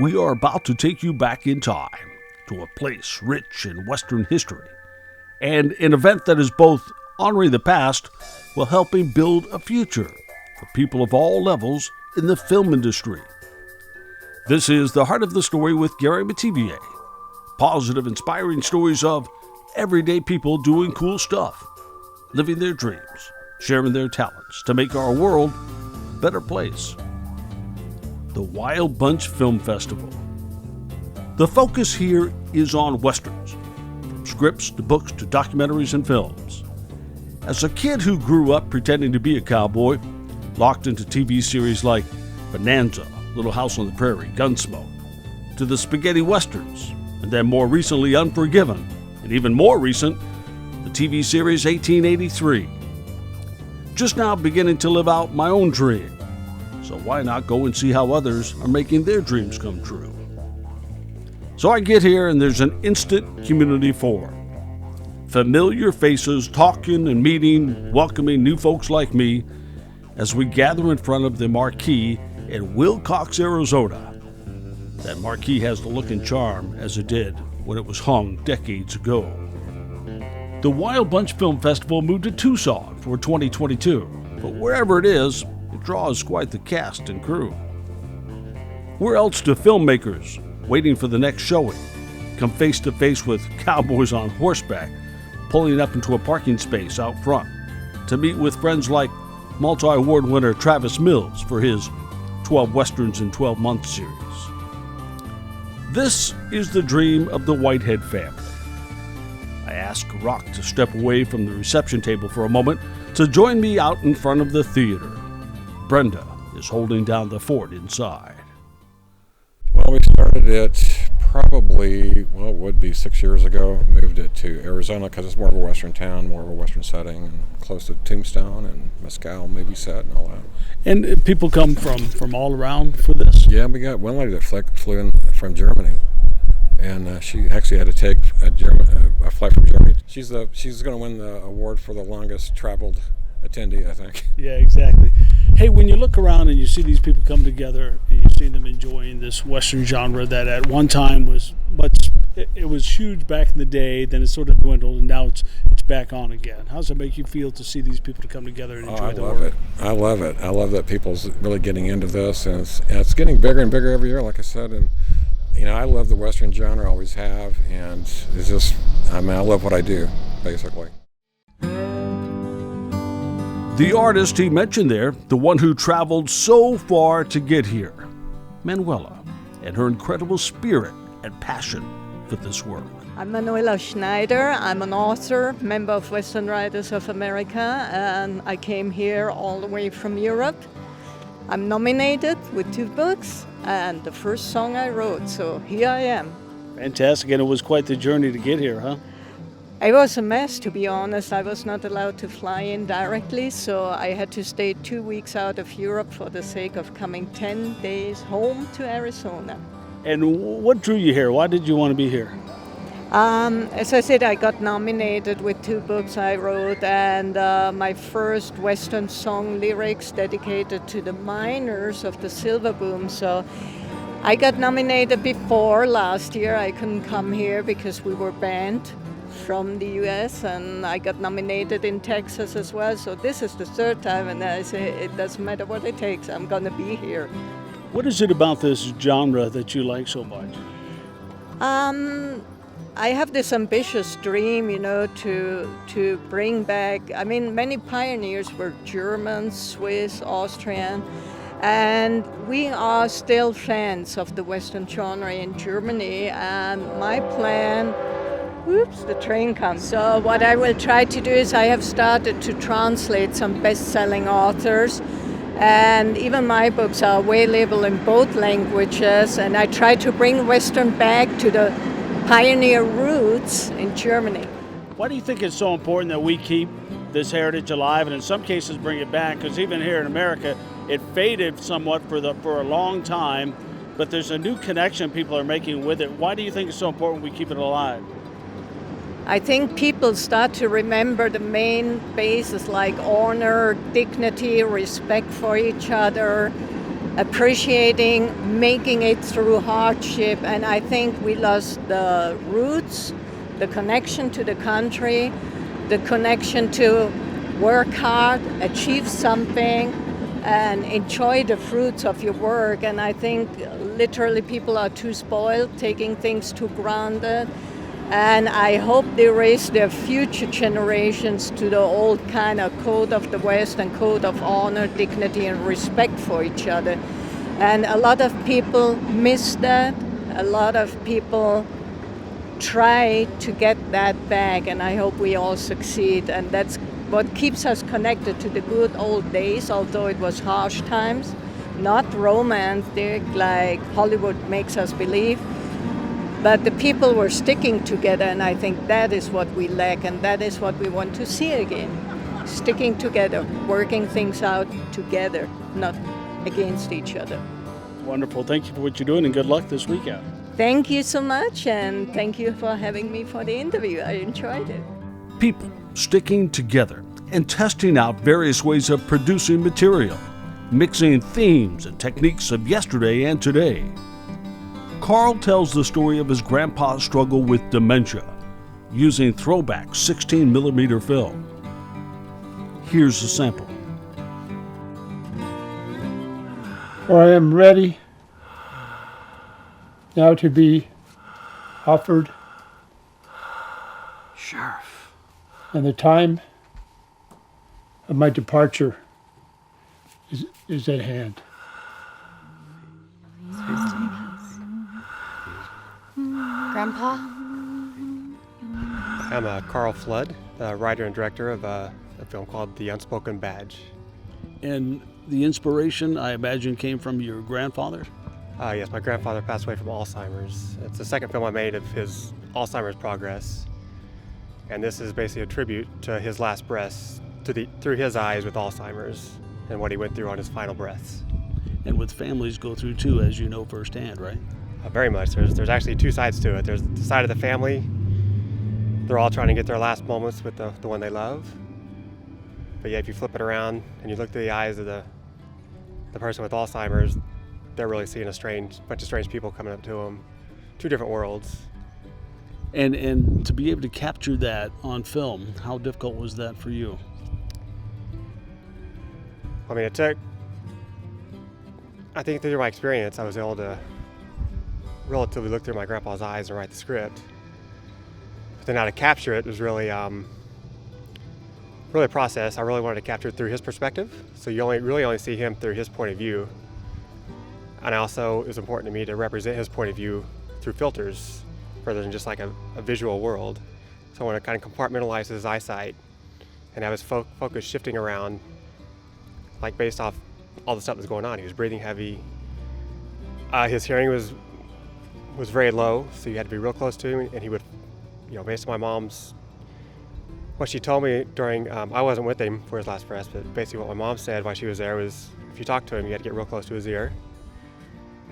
We are about to take you back in time to a place rich in Western history and an event that is both honoring the past while helping build a future for people of all levels in the film industry. This is The Heart of the Story with Gary Mativier. Positive, inspiring stories of everyday people doing cool stuff, living their dreams, sharing their talents to make our world a better place. The Wild Bunch Film Festival. The focus here is on Westerns, from scripts to books to documentaries and films. As a kid who grew up pretending to be a cowboy, locked into TV series like Bonanza, Little House on the Prairie, Gunsmoke, to the spaghetti westerns, and then more recently Unforgiven, and even more recent, the TV series 1883. Just now beginning to live out my own dream. So why not go and see how others are making their dreams come true? So I get here and there's an instant community forum. Familiar faces talking and meeting, welcoming new folks like me as we gather in front of the marquee in Willcox, Arizona. That marquee has the look and charm as it did when it was hung decades ago. The Wild Bunch Film Festival moved to Tucson for 2022, but wherever it is, it draws quite the cast and crew. Where else do filmmakers, waiting for the next showing, come face to face with cowboys on horseback, pulling up into a parking space out front to meet with friends like multi-award winner Travis Mills for his 12 Westerns in 12 Months series. This is the dream of the Whitehead family. I ask Rock to step away from the reception table for a moment to join me out in front of the theater. Brenda is holding down the fort inside. Well, we started it probably, it would be 6 years ago. Moved it to Arizona because it's more of a Western town, more of a Western setting, and close to Tombstone and Mescal movie set and all that. And people come from all around for this? Yeah, we got one lady that flew in from Germany, and she actually had to take a flight from Germany. She's going to win the award for the longest traveled attendee, I think. Yeah, exactly. Hey, when you look around and you see these people come together and you see them enjoying this Western genre that at one time was it was huge back in the day, then it sort of dwindled, and now it's back on again. How does it make you feel to see these people to come together and enjoy the work? I love it. I love that people's really getting into this, and it's getting bigger and bigger every year, like I said. And I love the Western genre, always have, and it's just, I love what I do, basically. The artist he mentioned there, the one who traveled so far to get here, Manuela, and her incredible spirit and passion for this work. I'm Manuela Schneider. I'm an author, member of Western Writers of America, and I came here all the way from Europe. I'm nominated with 2 books and the first song I wrote, so here I am. Fantastic, and it was quite the journey to get here, huh? It was a mess, to be honest. I was not allowed to fly in directly, so I had to stay 2 weeks out of Europe for the sake of coming 10 days home to Arizona. And what drew you here? Why did you want to be here? As I said, I got nominated with 2 books I wrote, and my first Western song lyrics dedicated to the miners of the silver boom. So I got nominated before last year. I couldn't come here because we were banned from the US, and I got nominated in Texas as well. So this is the 3rd time, and I say it doesn't matter what it takes, I'm gonna be here. What is it about this genre that you like so much? I have this ambitious dream, to bring back, many pioneers were German, Swiss, Austrian, and we are still fans of the Western genre in Germany, and my plan, the train comes. So what I will try to do is I have started to translate some best-selling authors, and even my books are available in both languages, and I try to bring Western back to the pioneer roots in Germany. Why do you think it's so important that we keep this heritage alive and in some cases bring it back? Because even here in America, it faded somewhat for a long time, but there's a new connection people are making with it. Why do you think it's so important we keep it alive? I think people start to remember the main bases like honor, dignity, respect for each other, appreciating making it through hardship. And I think we lost the roots, the connection to the country, the connection to work hard, achieve something, and enjoy the fruits of your work. And I think literally people are too spoiled, taking things too granted. And I hope they raise their future generations to the old kind of code of the West and code of honor, dignity, and respect for each other. And a lot of people miss that. A lot of people try to get that back, and I hope we all succeed. And that's what keeps us connected to the good old days, although it was harsh times, not romantic like Hollywood makes us believe. But the people were sticking together, and I think that is what we lack, and that is what we want to see again. Sticking together, working things out together, not against each other. Wonderful. Thank you for what you're doing, and good luck this weekend. Thank you so much, and thank you for having me for the interview. I enjoyed it. People sticking together and testing out various ways of producing material, mixing themes and techniques of yesterday and today. Carl tells the story of his grandpa's struggle with dementia, using throwback 16mm film. Here's a sample. For I am ready now to be offered, Sheriff. and the time of my departure is at hand. Grandpa? I'm Carl Flood, writer and director of a film called The Unspoken Badge. And the inspiration, I imagine, came from your grandfather? Yes, my grandfather passed away from Alzheimer's. It's the second film I made of his Alzheimer's progress. And this is basically a tribute to his last breaths, through his eyes with Alzheimer's and what he went through on his final breaths. And with families go through too, as you know firsthand, right? Very much. There's actually two sides to it. There's the side of the family. They're all trying to get their last moments with the one they love. But yeah, if you flip it around and you look through the eyes of the person with Alzheimer's, they're really seeing a bunch of strange people coming up to them. Two different worlds. And to be able to capture that on film, how difficult was that for you? I mean, I think through my experience, I was able to relatively look through my grandpa's eyes and write the script. But then how to capture it was really a process. I really wanted to capture it through his perspective. So you really only see him through his point of view. And also, it was important to me to represent his point of view through filters rather than just like a visual world. So I want to kind of compartmentalize his eyesight and have his focus shifting around, like based off all the stuff that's going on. He was breathing heavy. His hearing was very low, so you had to be real close to him, and he would, based on my mom's, what she told me during, I wasn't with him for his last breath, but basically what my mom said while she was there was, if you talked to him, you had to get real close to his ear,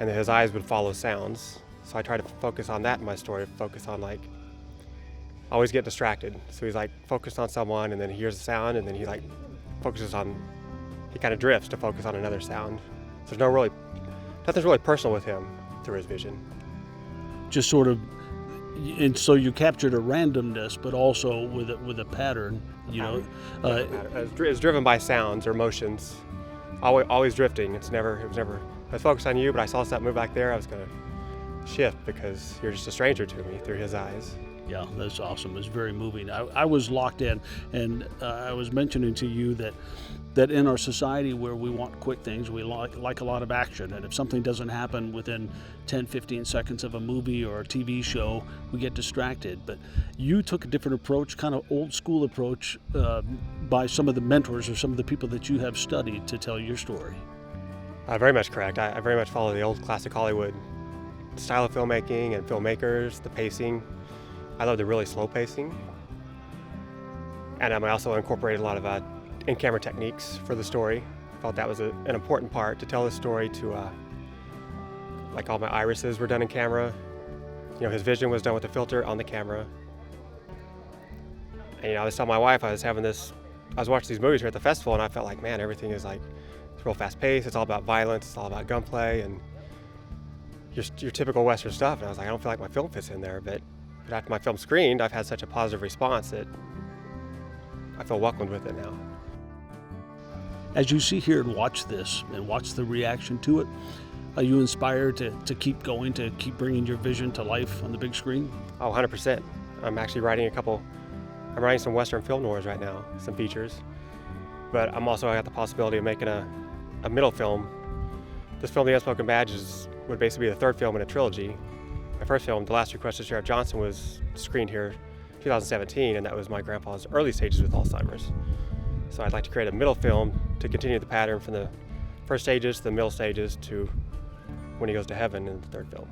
and then his eyes would follow sounds. So I tried to focus on that in my story, focus on always get distracted. So he's focused on someone, and then he hears a sound, and then he he kind of drifts to focus on another sound. So nothing's really personal with him through his vision. Just sort of, and so you captured a randomness, but also with a pattern, It's driven by sounds or motions, always drifting. It was never, I was focused on you, but I saw something move back there, I was gonna shift because you're just a stranger to me through his eyes. Yeah, that's awesome. It's very moving. I was locked in, and I was mentioning to you that in our society where we want quick things, we like a lot of action, and if something doesn't happen within 10, 15 seconds of a movie or a TV show, we get distracted. But you took a different approach, kind of old school approach, by some of the mentors or some of the people that you have studied to tell your story. Very much correct. I very much follow the old classic Hollywood style of filmmaking and filmmakers, the pacing. I love the really slow pacing. And I also incorporated a lot of in-camera techniques for the story. I felt that was an important part to tell the story to, all my irises were done in camera. His vision was done with the filter on the camera. And I was telling my wife I was watching these movies here at the festival, and I felt like, man, everything is there's It's real fast paced. It's all about violence. It's all about gunplay and your typical Western stuff. And I was like, I don't feel like my film fits in there. But after my film screened, I've had such a positive response that I feel welcomed with it now. As you see here and watch this and watch the reaction to it, are you inspired to keep going, to keep bringing your vision to life on the big screen? Oh, 100%. I'm actually writing I'm writing some Western film noirs right now, some features. But I got the possibility of making a middle film. This film, The Unspoken Badges, would basically be the third film in a trilogy. My first film, The Last Request of Sheriff Johnson, was screened here in 2017, and that was my grandpa's early stages with Alzheimer's. So I'd like to create a middle film to continue the pattern from the first stages to the middle stages to when he goes to heaven in the third film.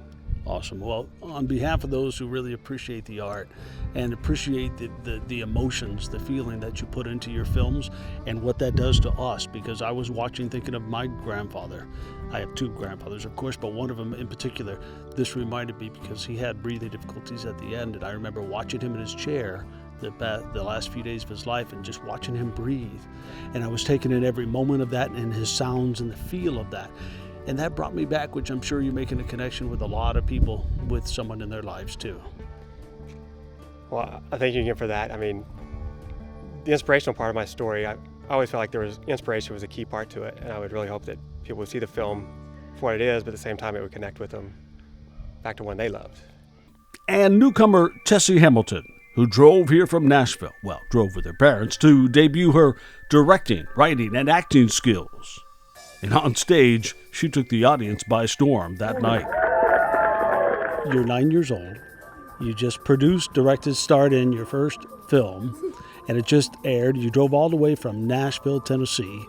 Awesome. Well, on behalf of those who really appreciate the art and appreciate the emotions, the feeling that you put into your films and what that does to us, because I was watching thinking of my grandfather. I have two grandfathers, of course, but one of them in particular, this reminded me because he had breathing difficulties at the end, and I remember watching him in his chair the last few days of his life and just watching him breathe. And I was taking in every moment of that and his sounds and the feel of that. And that brought me back, which I'm sure you're making a connection with a lot of people with someone in their lives too. Well, I thank you again for that. I mean, the inspirational part of my story, I always felt like inspiration was a key part to it, and I would really hope that people would see the film for what it is, but at the same time it would connect with them back to one they loved. And newcomer Tessie Hamilton, who drove here from Nashville, drove with her parents to debut her directing, writing, and acting skills. And on stage, she took the audience by storm that night. You're 9 years old. You just produced, directed, starred in your first film, and it just aired. You drove all the way from Nashville, Tennessee.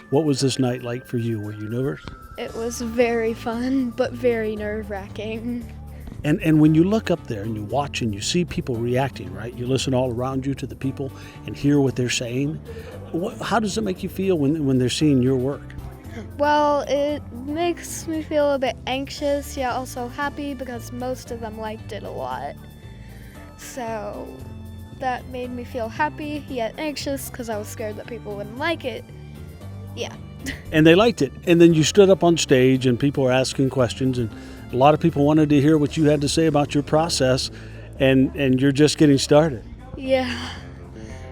What was this night like for you? Were you nervous? It was very fun, but very nerve-wracking. And when you look up there and you watch and you see people reacting, right? You listen all around you to the people and hear what they're saying. How does it make you feel when they're seeing your work? Well, it makes me feel a bit anxious, yet also happy because most of them liked it a lot. So that made me feel happy, yet anxious because I was scared that people wouldn't like it. Yeah. And they liked it. And then you stood up on stage and people were asking questions, and a lot of people wanted to hear what you had to say about your process, and you're just getting started. Yeah,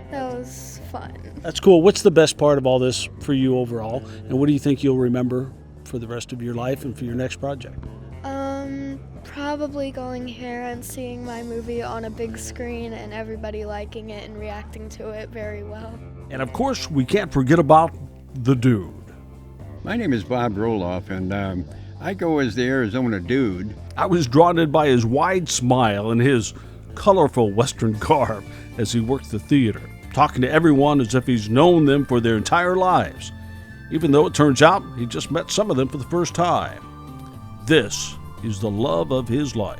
that was fun. That's cool. What's the best part of all this for you overall, and what do you think you'll remember for the rest of your life and for your next project? Probably going here and seeing my movie on a big screen and everybody liking it and reacting to it very well. And of course, we can't forget about the dude. My name is Bob Roloff, and I go as the Arizona dude. I was drawn in by his wide smile and his colorful Western garb as he worked the theater, talking to everyone as if he's known them for their entire lives, even though it turns out he just met some of them for the first time. This is the love of his life.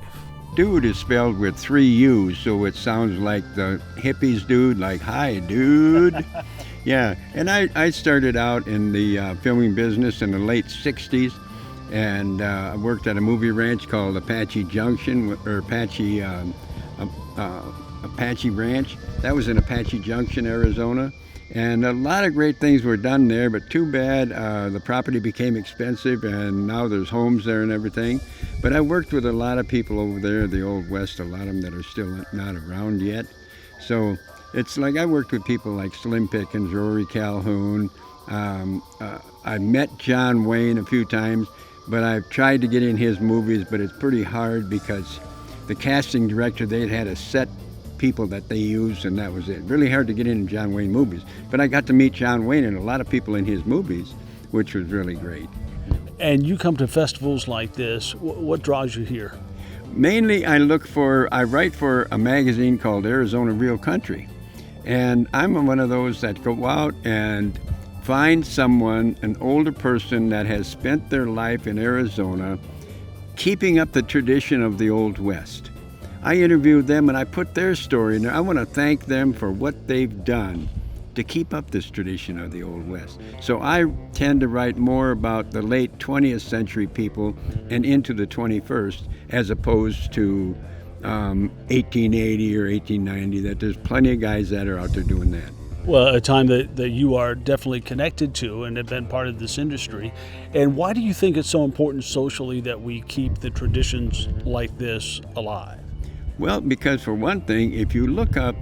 Dude is spelled with 3 U's, so it sounds like the hippies dude, like, hi, dude. Yeah, and I started out in the filming business in the late 60s, and I worked at a movie ranch called Apache Junction, or Apache Ranch. That was in Apache Junction, Arizona. And a lot of great things were done there, but too bad the property became expensive, and now there's homes there and everything. But I worked with a lot of people over there, the Old West, a lot of them that are still not around yet. So it's like I worked with people like Slim Pickens, Rory Calhoun. I met John Wayne a few times, but I've tried to get in his movies, but it's pretty hard because the casting director, they had a set people that they used, and that was it. Really hard to get in John Wayne movies. But I got to meet John Wayne and a lot of people in his movies, which was really great. And you come to festivals like this. What draws you here? Mainly I write for a magazine called Arizona Real Country. And I'm one of those that go out and find someone, an older person that has spent their life in Arizona, keeping up the tradition of the Old West. I interviewed them and I put their story in there. I want to thank them for what they've done to keep up this tradition of the Old West. So I tend to write more about the late 20th century people and into the 21st, as opposed to 1880 or 1890, that there's plenty of guys that are out there doing that. Well, a time that you are definitely connected to and have been part of this industry. And why do you think it's so important socially that we keep the traditions like this alive? Well, because for one thing, if you look up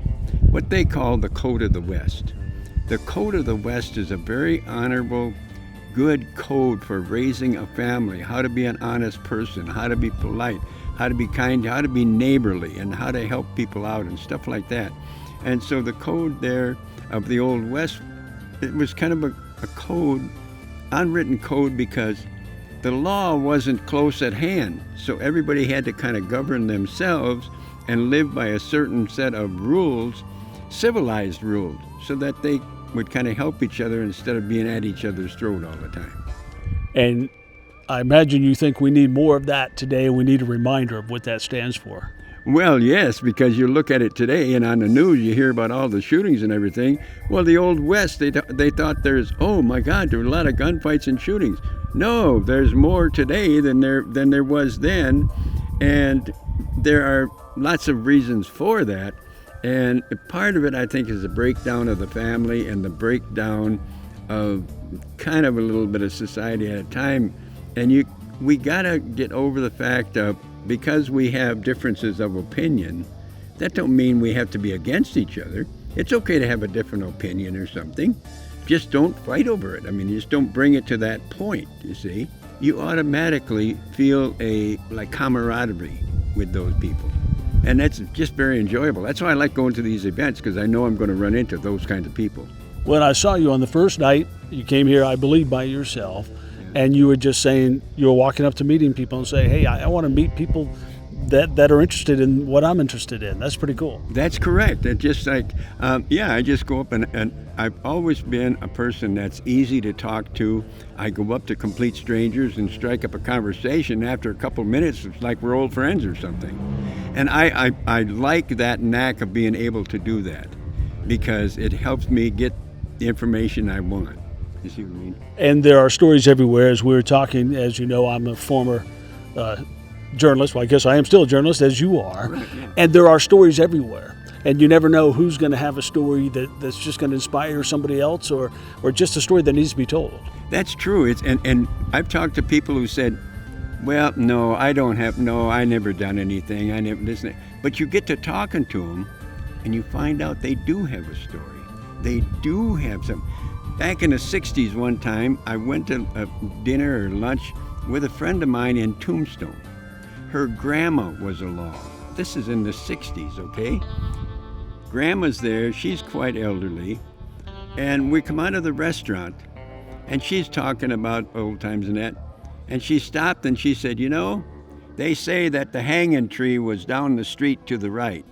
what they call the Code of the West, the Code of the West is a very honorable, good code for raising a family, how to be an honest person, how to be polite, how to be kind, how to be neighborly, and how to help people out and stuff like that. And so the code there of the Old West, it was kind of a code, unwritten code, because the law wasn't close at hand. So everybody had to kind of govern themselves and live by a certain set of rules, civilized rules, so that they would kind of help each other instead of being at each other's throat all the time. And I imagine you think we need more of that today. We need a reminder of what that stands for. Well, yes, because you look at it today and on the news you hear about all the shootings and everything. Well, the Old West, they thought there's, oh my God, there were a lot of gunfights and shootings. No, there's more today than there was then, and there are lots of reasons for that. And part of it, I think, is the breakdown of the family and the breakdown of kind of a little bit of society at a time. And we gotta get over the fact of, because we have differences of opinion, that don't mean we have to be against each other. It's okay to have a different opinion or something. Just don't fight over it. I mean, you just don't bring it to that point, you see. You automatically feel like camaraderie with those people. And that's just very enjoyable. That's why I like going to these events, because I know I'm going to run into those kinds of people. When I saw you on the first night, you came here, I believe, by yourself, and you were just saying, you were walking up to meeting people and say, hey, I want to meet people that are interested in what I'm interested in. That's pretty cool. That's correct. It's just like, I just go up and I've always been a person that's easy to talk to. I go up to complete strangers and strike up a conversation. After a couple minutes, it's like we're old friends or something. And I like that knack of being able to do that, because it helps me get the information I want. You see what I mean? And there are stories everywhere. As we were talking, as you know, I'm a former journalist. Well, I guess I am still a journalist, as you are. Right, yeah. And there are stories everywhere. And you never know who's going to have a story that's just going to inspire somebody else, or just a story that needs to be told. That's true. And I've talked to people who said, well, no, I never done anything. I never listened. But you get to talking to them, and you find out they do have a story. They do have some. Back in the 60s one time, I went to a dinner or lunch with a friend of mine in Tombstone. Her grandma was along. This is in the 60s, okay? Grandma's there, she's quite elderly, and we come out of the restaurant, and she's talking about old times and that, and she stopped and she said, you know, they say that the hanging tree was down the street to the right.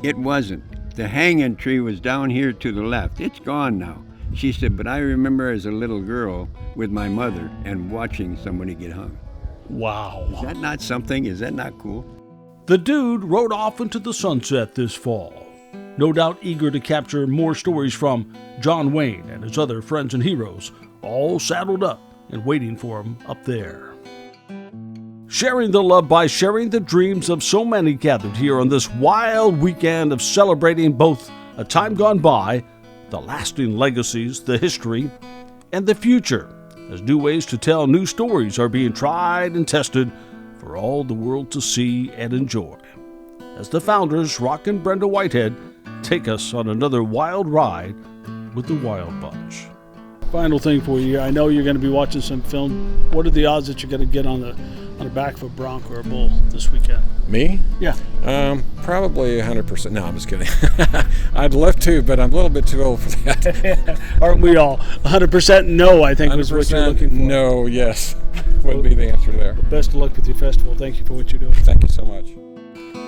It wasn't. The hanging tree was down here to the left. It's gone now. She said, but I remember as a little girl with my mother and watching somebody get hung. Wow. Is that not something? Is that not cool? The dude rode off into the sunset this fall, no doubt eager to capture more stories from John Wayne and his other friends and heroes, all saddled up and waiting for him up there. Sharing the love by sharing the dreams of so many gathered here on this wild weekend of celebrating both a time gone by, the lasting legacies, the history, and the future, as new ways to tell new stories are being tried and tested for all the world to see and enjoy. As the founders, Rock and Brenda Whitehead, take us on another wild ride with the Wild Bunch. Final thing for you, I know you're going to be watching some film. What are the odds that you're going to get on the back of a bronc or a bull this weekend? Me? Yeah. Probably 100%. No, I'm just kidding. I'd love to, but I'm a little bit too old for that. Aren't we all? 100% no, I think was what you're looking for. No, yes, would be the answer there. Best of luck with your festival. Thank you for what you're doing. Thank you so much.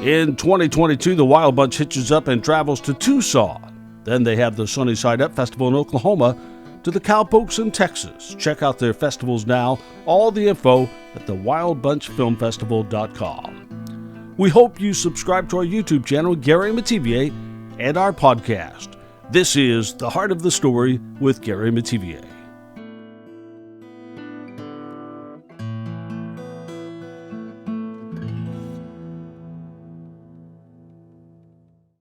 In 2022, the Wild Bunch hitches up and travels to Tucson. Then they have the Sunny Side Up Festival in Oklahoma, to the Cowpokes in Texas. Check out their festivals now. All the info at thewildbunchfilmfestival.com. We hope you subscribe to our YouTube channel, Gary Mativier, and our podcast. This is The Heart of the Story with Gary Mativier.